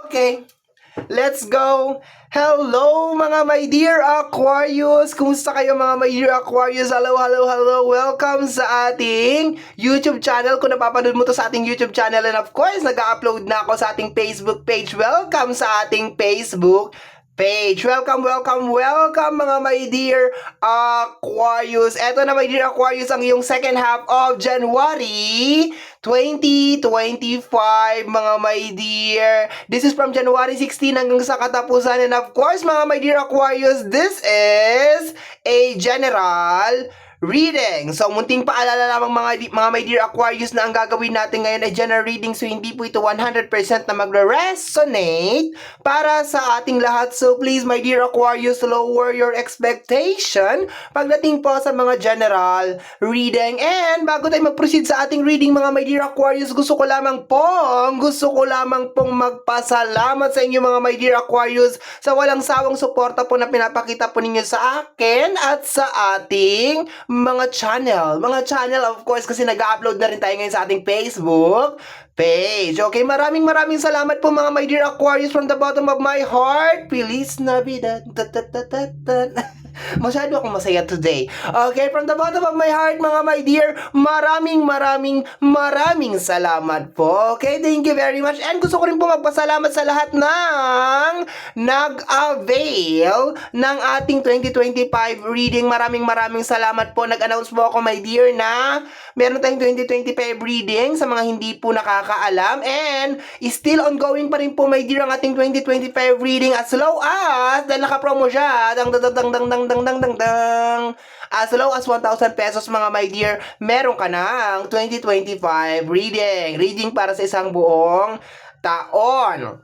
Okay, let's go! Hello mga my dear Aquarius! Kumusta kayo mga my dear Aquarius? Hello, hello, hello! Welcome sa ating YouTube channel. Kung napapanood mo to sa ating YouTube channel, and of course, nag-upload na ako sa ating Facebook page. Welcome sa ating Facebook page. Welcome, welcome, welcome mga my dear Aquarius. Eto na my dear Aquarius ang iyong second half of January 2025 mga my dear. This is from January 16 hanggang sa katapusan, and of course mga my dear Aquarius, this is a general reading. So, munting paalala lamang mga my dear Aquarius na ang gagawin natin ngayon ay general reading. So, hindi po ito 100% na magre-resonate para sa ating lahat. So, please my dear Aquarius, lower your expectation pagdating po sa mga general reading. And bago tayo mag-proceed sa ating reading mga my dear Aquarius, gusto ko lamang pong magpasalamat sa inyo mga my dear Aquarius sa walang sawang suporta po na pinapakita po ninyo sa akin at sa ating mga channel, of course, kasi nag-upload na rin tayo ngayon sa ating Facebook page. Okay, maraming salamat po mga my dear Aquarius from the bottom of my heart. Feliz Navidad. Masyado akong masaya today. Okay, from the bottom of my heart mga my dear, maraming salamat po. Okay, thank you very much. And gusto ko rin po magpasalamat sa lahat ng nag-avail ng ating 2025 reading. Maraming salamat po. Nag-announce po ako my dear na meron tayong 2025 reading sa mga hindi po nakakaalam, and still ongoing pa rin po my dear ang ating 2025 reading as low as, dahil naka-promo siya, as low as 1,000 pesos mga my dear, meron ka ng 2025 reading para sa isang buong taon.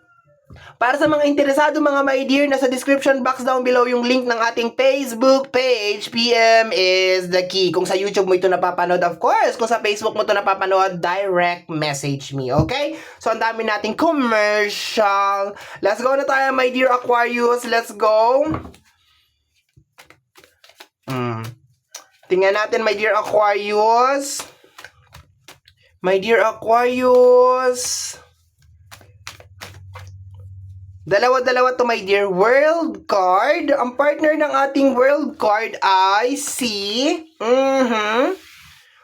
Para sa mga interesado mga my dear, nasa description box down below yung link ng ating Facebook page. PM is the key. Kung sa YouTube mo ito napapanood, of course. Kung sa Facebook mo ito napapanood, direct message me, okay? So, ang dami nating commercial. Let's go na tayo my dear Aquarius. Let's go. Tingnan natin my dear Aquarius. My dear Aquarius. Dalawa to my dear. World card. Ang partner ng ating world card ay si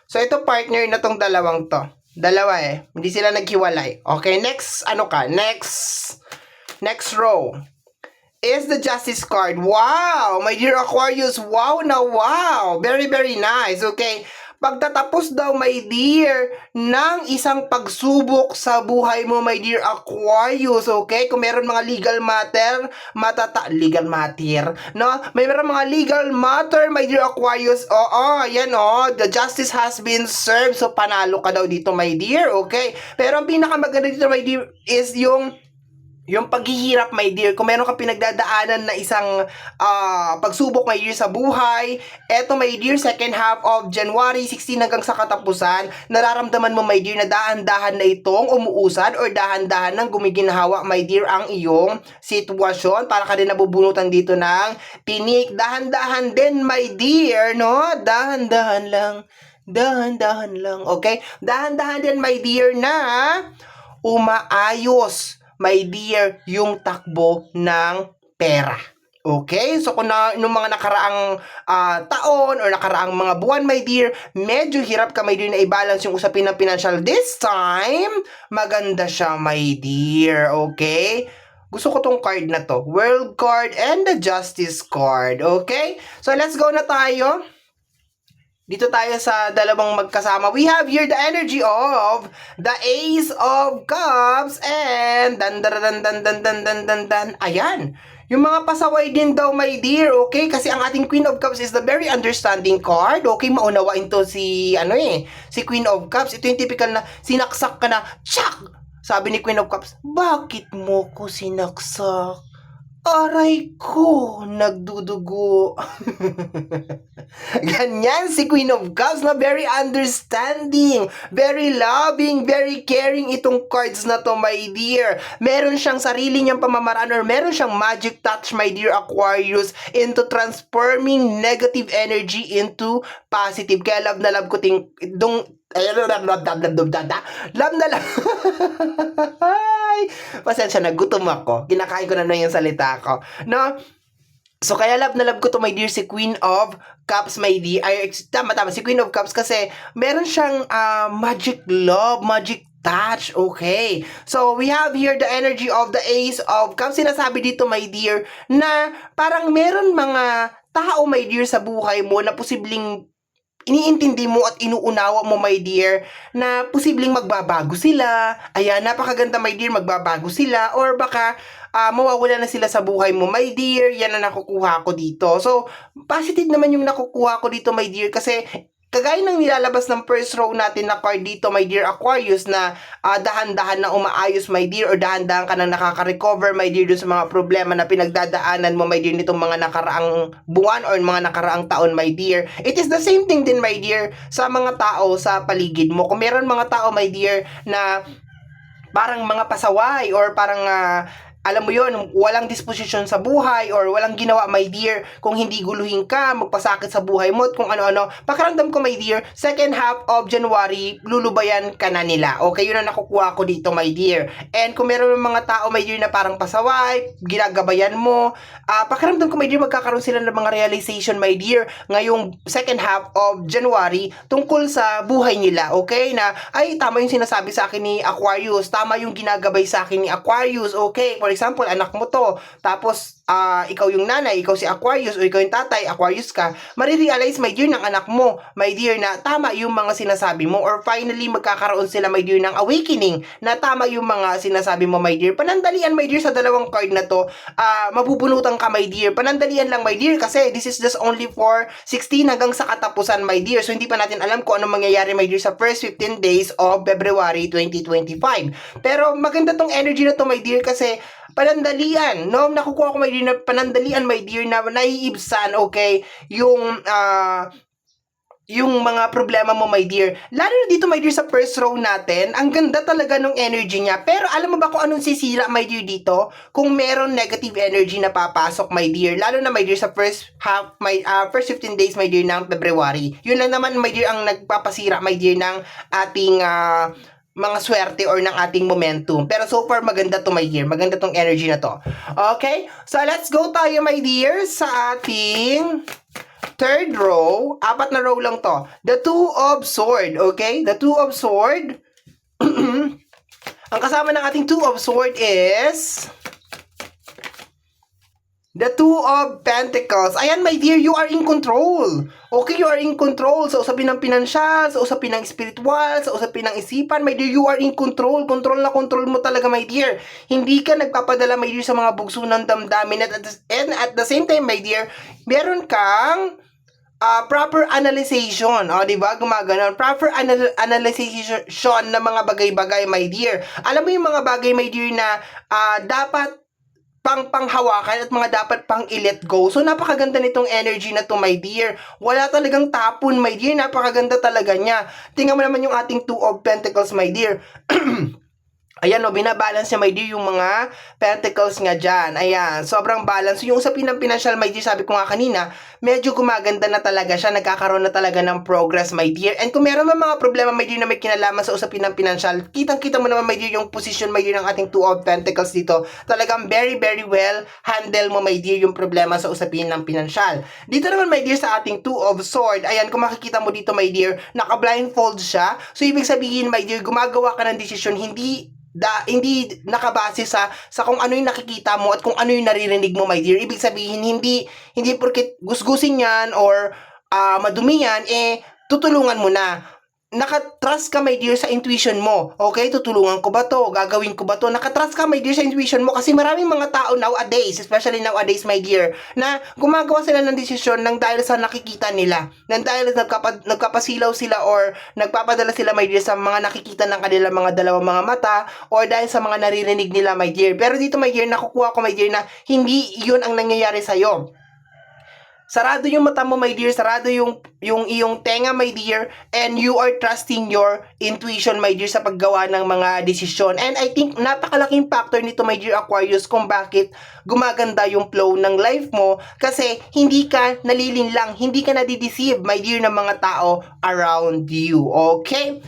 So ito partner na tong dalawang to. Dalawa hindi sila naghiwalay. Okay, next row is the Justice card. Wow, my dear Aquarius, wow na wow. Very nice. Okay, pagtatapos daw my dear ng isang pagsubok sa buhay mo my dear Aquarius, okay? Kung meron mga legal matter, no? May meron mga legal matter my dear Aquarius. Yan the justice has been served. So panalo ka daw dito my dear, okay? Pero ang pinakamaganda dito my dear is yung paghihirap my dear. Kung meron kang pinagdadaanan na isang pagsubok my dear sa buhay, eto my dear, second half of January 16 hanggang sa katapusan, nararamdaman mo my dear na dahan-dahan na itong umuusad or dahan-dahan nang gumiginhawa my dear ang iyong sitwasyon. Para ka din nabubunutan dito ng tinik. Dahan-dahan din my dear, no? Dahan-dahan lang, okay? Dahan-dahan din my dear na umaayos my dear yung takbo ng pera. Okay? So kung nung mga nakaraang taon or nakaraang mga buwan my dear, medyo hirap ka my dear na i-balance yung usapin ng financial, this time maganda siya my dear. Okay? Gusto ko tong card na to, World card and the Justice card. Okay? So let's go na tayo. Dito tayo sa dalawang magkasama. We have here the energy of the Ace of Cups and ayan. Yung mga pasaway din daw my dear, okay? Kasi ang ating Queen of Cups is the very understanding card. Okay, maunawain to si si Queen of Cups. Ito yung typical na sinaksak ka na, tsak! Sabi ni Queen of Cups, bakit mo ko sinaksak? Aray ko, nagdudugo. Ganyan si Queen of Cups na very understanding, very loving, very caring itong cards na to my dear. Meron siyang sarili niyang pamamaraan or meron siyang magic touch my dear Aquarius into transforming negative energy into positive. Kaya love na love ko Ayan, love na lang. Ay, pasensya na, gutom ako. Kinakain ko na yung salita ko. No? So, kaya love na love ko to, my dear, si Queen of Cups, my dear. Ay, tama, si Queen of Cups kasi meron siyang magic love, magic touch. Okay. So, we have here the energy of the Ace of Cups. Sinasabi dito, my dear, na parang meron mga tao, my dear, sa buhay mo na posibleng iniintindi mo at inuunawa mo, my dear, na posibleng magbabago sila. Ayan, napakaganda, my dear, magbabago sila. Or baka mawawala na sila sa buhay mo, my dear. Yan ang nakukuha ko dito. So, positive naman yung nakukuha ko dito, my dear, kasi kagaya ng nilalabas ng first row natin na card dito, my dear Aquarius, na dahan-dahan na umaayos, my dear, or dahan-dahan ka na nakaka-recover, my dear, dun sa mga problema na pinagdadaanan mo, my dear, nitong mga nakaraang buwan or mga nakaraang taon, my dear. It is the same thing din, my dear, sa mga tao sa paligid mo. Kung meron mga tao, my dear, na parang mga pasaway or parang alam mo yon, walang disposisyon sa buhay or walang ginawa, my dear, kung hindi guluhin ka, magpasakit sa buhay mo at kung ano-ano, pakiramdam ko, my dear, second half of January, lulubayan ka na nila. Okay, yun ang nakukuha ko dito, my dear. And kung meron mga tao, my dear, na parang pasaway, ginagabayan mo, pakiramdam ko, my dear, magkakaroon sila ng mga realization, my dear, ngayong second half of January tungkol sa buhay nila. Okay, na ay, tama yung sinasabi sa akin ni Aquarius, tama yung ginagabay sa akin ni Aquarius. Okay, for example, anak mo to, tapos ikaw yung nanay, ikaw si Aquarius, o ikaw yung tatay, Aquarius ka, marirealize, my dear, ng anak mo, my dear, na tama yung mga sinasabi mo, or finally, magkakaroon sila, my dear, ng awakening, na tama yung mga sinasabi mo, my dear. Panandalian, my dear, sa dalawang card na to, mabubunutan ka, my dear. Panandalian lang, my dear, kasi this is just only for 16 hanggang sa katapusan, my dear. So, hindi pa natin alam kung ano mangyayari, my dear, sa first 15 days of February 2025. Pero, maganda tong energy na to, my dear, kasi panandalian, no? Nakukuha ko, my dear, na panandalian, my dear, na naiibsan, okay, yung mga problema mo, my dear. Lalo na dito, my dear, sa first row natin, ang ganda talaga ng energy niya. Pero alam mo ba kung anong sisira, my dear, dito? Kung meron negative energy na papasok, my dear. Lalo na, my dear, sa first half, first 15 days, my dear, ng February. Yun lang naman, my dear, ang nagpapasira, my dear, ng ating mga swerte or ng ating momentum. Pero so far, maganda to, my dear. Maganda tong energy na to. Okay? So, let's go tayo, my dear, sa ating third row. Apat na row lang to. The Two of Sword. Okay? The Two of Sword. Ang kasama ng ating Two of Sword is the Two of Pentacles. Ayan, my dear, you are in control. Okay, you are in control. Sa usapin ng pinansyal, sa usapin ng spiritual, sa usapin ng isipan, my dear, you are in control. Control na control mo talaga, my dear. Hindi ka nagpapadala, my dear, sa mga bugso ng damdamin. And at the same time, my dear, meron kang proper analyzation. O, diba? Gumaganon. Proper analyzation ng mga bagay-bagay, my dear. Alam mo yung mga bagay, my dear, na dapat panghawakan at mga dapat pang i-let go. So, napakaganda nitong energy na to, my dear. Wala talagang tapon, my dear. Napakaganda talaga niya. Tingnan mo naman yung ating Two of Pentacles, my dear. Ayan, no, binabalance niya, my dear, yung mga pentacles nga dyan. Ayan, sobrang balance. Yung usapin ng financial, my dear, sabi ko nga kanina, medyo gumaganda na talaga siya, nagkakaroon na talaga ng progress, my dear. And kung meron man mga problema, my dear, na may kinalaman sa usapin ng financial, kitang-kita mo naman, my dear, yung position, my dear, ng ating Two of Pentacles dito. Talagang very, very well handle mo, my dear, yung problema sa usapin ng financial. Dito naman, my dear, sa ating Two of Sword, ayan, kung makikita mo dito, my dear, naka-blindfold siya. So, ibig sabihin, my dear, gumagawa ka ng desisyon, hindi nakabase sa kung ano yung nakikita mo at kung ano yung naririnig mo, my dear. Ibig sabihin, hindi porket gusgusin yan or madumi yan, tutulungan mo na. Nakatrust ka, my dear, sa intuition mo. Okay, tutulungan ko ba to? Gagawin ko ba to? Nakatrust ka, my dear, sa intuition mo kasi maraming mga tao nowadays, especially nowadays, my dear, na gumagawa sila ng desisyon nang dahil sa nakikita nila. Nang dahil nagpapasilaw sila or nagpapadala sila, my dear, sa mga nakikita ng kanilang mga dalawang mga mata or dahil sa mga naririnig nila, my dear. Pero dito, my dear, nakukuha ko, my dear, na hindi yun ang nangyayari sa'yo. Sarado yung mata mo, my dear. Sarado yung iyong tenga, my dear. And you are trusting your intuition, my dear, sa paggawa ng mga desisyon. And I think napakalaking factor nito, my dear Aquarius, kung bakit gumaganda yung flow ng life mo. Kasi hindi ka nalilinlang, hindi ka nadideceive, my dear, ng mga tao around you. Okay?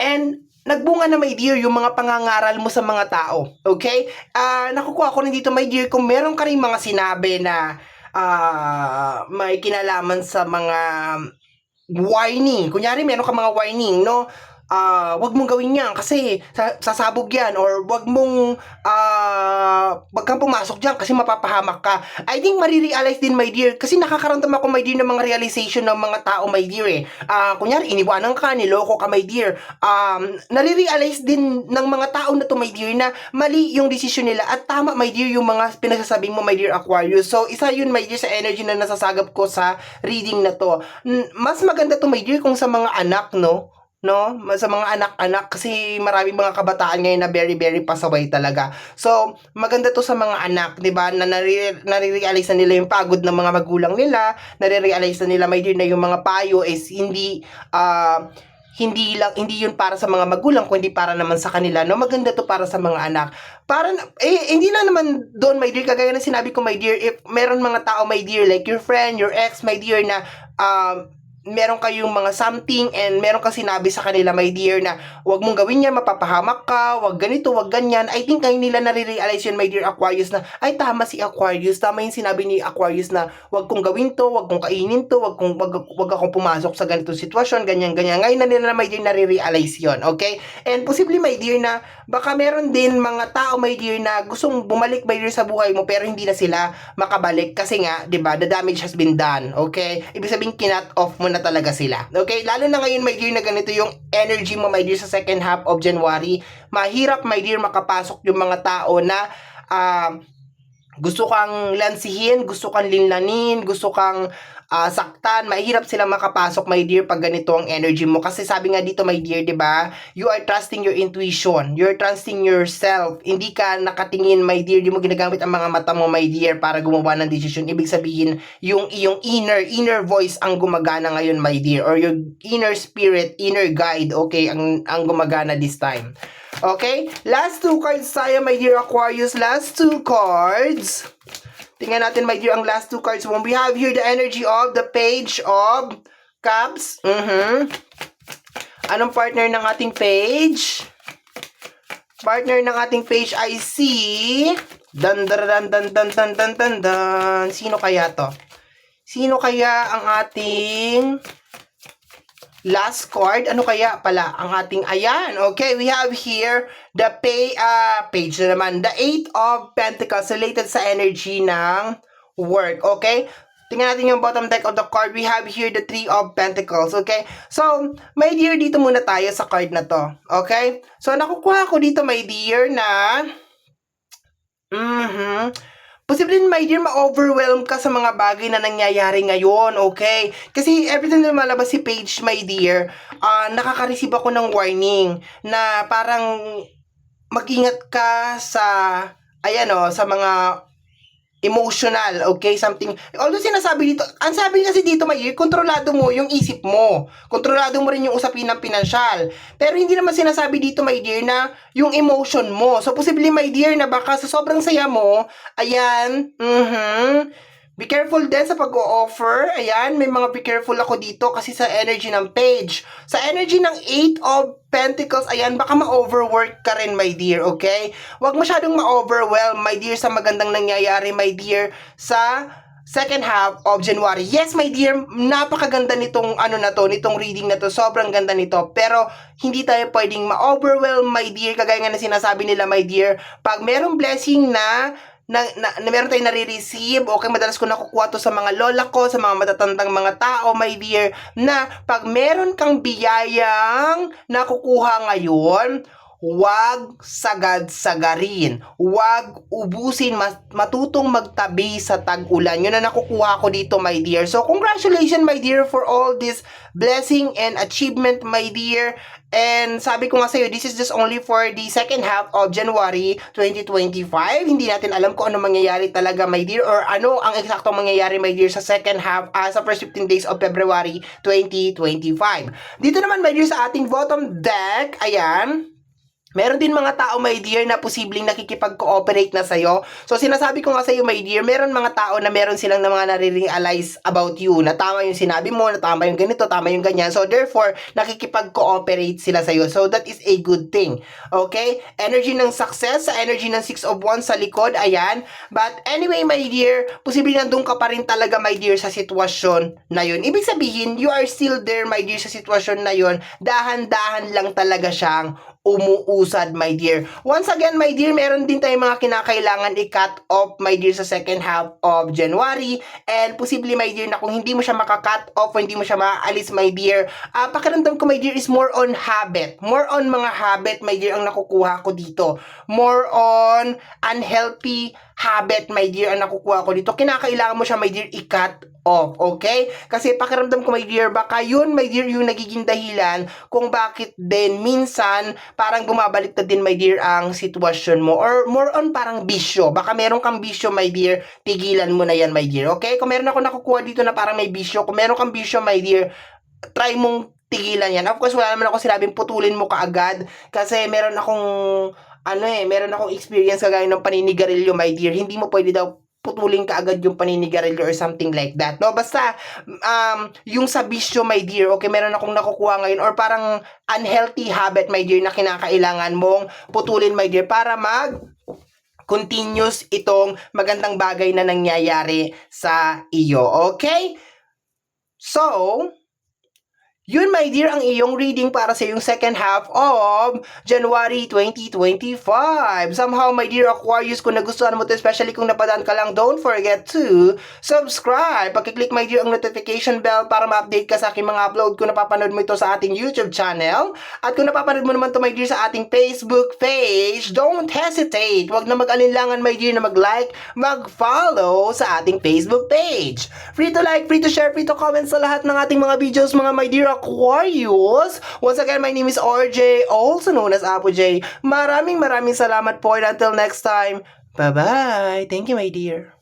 And nagbunga na, my dear, yung mga pangangaral mo sa mga tao. Okay? Nakukuha ko na dito, my dear, kung meron ka rin mga sinabi na may kinalaman sa mga whining. Kunyari, meron ka mga whining, no? Wag mong gawin yan kasi sasabog yan, or wag kang pumasok dyan kasi mapapahamak ka. I think marirealize din, my dear, kasi nakakaramdam ako, my dear, ng mga realization ng mga tao, my dear, eh. Kunyari, iniwanan ka, niloko ka, my dear. Nare-realize din ng mga tao na to, my dear, na mali yung decision nila at tama, my dear, yung mga pinagsasabing mo, my dear Aquarius. So, isa yun, my dear, sa energy na nasasagap ko sa reading na to. Mas maganda to, my dear, kung sa mga anak, no? Sa mga anak-anak, kasi maraming mga kabataan ngayon na very, very pasaway talaga. So, maganda to sa mga anak, di ba? Na nare-realize na nila yung pagod ng mga magulang nila, nare-realize na nila, my dear, na yung mga payo is hindi yun para sa mga magulang, kundi para naman sa kanila, no? Maganda to para sa mga anak. Hindi na naman doon, my dear, kagaya na sinabi ko, my dear, if meron mga tao, my dear, like your friend, your ex, my dear, na meron kayong mga something and meron ka sinabi sa kanila, my dear, na wag mong gawin yan, mapapahamak ka, wag ganito, wag ganyan. I think ngayon nila nare-realize yun, my dear Aquarius, na ay, tama si Aquarius, tama yung sinabi ni Aquarius na wag kong gawin to, wag kong kainin to, wag akong pumasok sa ganitong sitwasyon, ganyan. Ngayon na nila, my dear, nare-realize yun, okay? And possibly, my dear, na baka meron din mga tao, my dear, na gustong bumalik, my dear, sa buhay mo, pero hindi na sila makabalik kasi nga, di ba, the damage has been done, okay? Ibig sabihin, kinat off mo na talaga sila. Okay? Lalo na ngayon, my dear, na ganito yung energy mo, my dear, sa second half of January. Mahirap, my dear, makapasok yung mga tao na gusto kang lansihin, gusto kang linlanin, gusto kang saktan. Mahirap silang makapasok, my dear, pag ganito ang energy mo. Kasi sabi nga dito, my dear, di ba? You are trusting your intuition. You're trusting yourself. Hindi ka nakatingin, my dear. Di mo ginagamit ang mga mata mo, my dear, para gumawa ng decision. Ibig sabihin, yung iyong inner voice ang gumagana ngayon, my dear. Or your inner spirit, inner guide, okay, ang gumagana this time. Okay? Last two cards tayo, my dear Aquarius. Last two cards. Tingnan natin, my dear, ang last two cards mo. We have here the energy of the Page of Cups. Anong partner ng ating page? Partner ng ating page, I see. Dan. Sino kaya to? Sino kaya ang ating last card? Ano kaya pala ang ating, ayan, okay, we have here the page na naman, the 8 of Pentacles, related sa energy ng work, okay? Tingnan natin yung bottom deck of the card. We have here the 3 of Pentacles, okay? So, my dear, dito muna tayo sa card na to, okay? So, nakukuha ko dito, my dear, na posible, my dear, ma-overwhelm ka sa mga bagay na nangyayari ngayon, okay? Kasi every time na lumalabas si Page, my dear, nakaka-receive ako ng warning na parang mag-ingat ka sa, sa mga emotional, okay? Something, although sinasabi dito, ang sabi kasi dito, my dear, kontrolado mo yung isip mo. Kontrolado mo rin yung usapin ng pinansyal. Pero hindi naman sinasabi dito, my dear, na yung emotion mo. So, posible, my dear, na baka sa sobrang saya mo, ayan, be careful din sa pag-o-offer. Ayan, may mga be careful ako dito kasi sa energy ng Page. Sa energy ng 8 of Pentacles, ayan, baka ma-overwork ka rin, my dear, okay? Huwag masyadong ma-overwhelm, my dear, sa magandang nangyayari, my dear, sa second half of January. Yes, my dear, napakaganda nitong nitong reading na to. Sobrang ganda nito. Pero hindi tayo pwedeng ma-overwhelm, my dear, kagaya nga na sinasabi nila, my dear. Pag merong blessing na meron tayong nare-receive, okay, madalas ko nakukuha to sa mga lola ko, sa mga matatandang mga tao, my dear, na pag meron kang biyayang nakukuha ngayon, huwag sagad-sagarin, huwag ubusin, matutong magtabi sa tag-ulan. Yun na nakukuha ko dito, my dear. So, congratulations, my dear, for all this blessing and achievement, my dear. And sabi ko nga sa'yo, this is just only for the second half of January 2025. Hindi natin alam kung ano mangyayari talaga, my dear, or ano ang eksaktong mangyayari, my dear, sa second half, sa first 15 days of February 2025. Dito naman, my dear, sa ating bottom deck, ayan, meron din mga tao, my dear, na posibleng nakikipag-cooperate na sa'yo. So, sinasabi ko nga sa'yo, my dear, meron mga tao na meron silang na mga nare-realize about you, na tama yung sinabi mo, na tama yung ganito, tama yung ganyan. So, therefore, nakikipag-cooperate sila sa'yo. So, that is a good thing. Okay? Energy ng success, sa energy ng 6 of Wands sa likod, ayan. But, anyway, my dear, posibleng nandun ka pa rin talaga, my dear, sa sitwasyon na yun. Ibig sabihin, you are still there, my dear, sa sitwasyon na yun. Dahan-dahan lang talaga siyang umuusad, my dear. Once again, my dear, meron din tayong mga kinakailangan i-cut off, my dear, sa second half of January. And possibly, my dear, na kung hindi mo siya maka-cut off o hindi mo siya maalis, my dear, pakiramdam ko, my dear, is more on habit. More on mga habit, my dear, ang nakukuha ko dito. More on unhealthy habit, my dear, ang nakukuha ko dito. Kinakailangan mo siya, my dear, i-cut off, okay? Kasi pakiramdam ko, my dear, baka yun, my dear, yung nagiging dahilan kung bakit din minsan parang bumabalik na din, my dear, ang sitwasyon mo, or more on parang bisyo. Baka meron kang bisyo, my dear, tigilan mo na yan, my dear, okay? Kung meron ako nakukuha dito na parang may bisyo, kung meron kang bisyo, my dear, try mong tigilan yan. Of course, wala naman ako sinabing putulin mo kaagad, kasi meron akong experience kagaya ng paninigarilyo, my dear. Hindi mo pwede daw putulin ka agad yung paninigarilyo or something like that, no? Basta, yung sa bisyo, my dear, okay, meron akong nakukuha ngayon, or parang unhealthy habit, my dear, na kinakailangan mong putulin, my dear, para continuous itong magandang bagay na nangyayari sa iyo, okay? So, yun, my dear, ang iyong reading para sa yung second half of January 2025. Somehow, my dear Aquarius, kung nagustuhan mo to, especially kung napadaan ka lang, don't forget to subscribe. Pagkiklik, my dear, ang notification bell para ma-update ka sa aking mga upload kung napapanood mo ito sa ating YouTube channel. At kung napapanood mo naman to, my dear, sa ating Facebook page, don't hesitate. Huwag na mag-alinlangan, my dear, na mag-like, mag-follow sa ating Facebook page. Free to like, free to share, free to comment sa lahat ng ating mga videos, mga my dear Aquarius. Once again, my name is RJ, also known as Apo J. Maraming salamat po, and until next time, bye-bye. Thank you, my dear.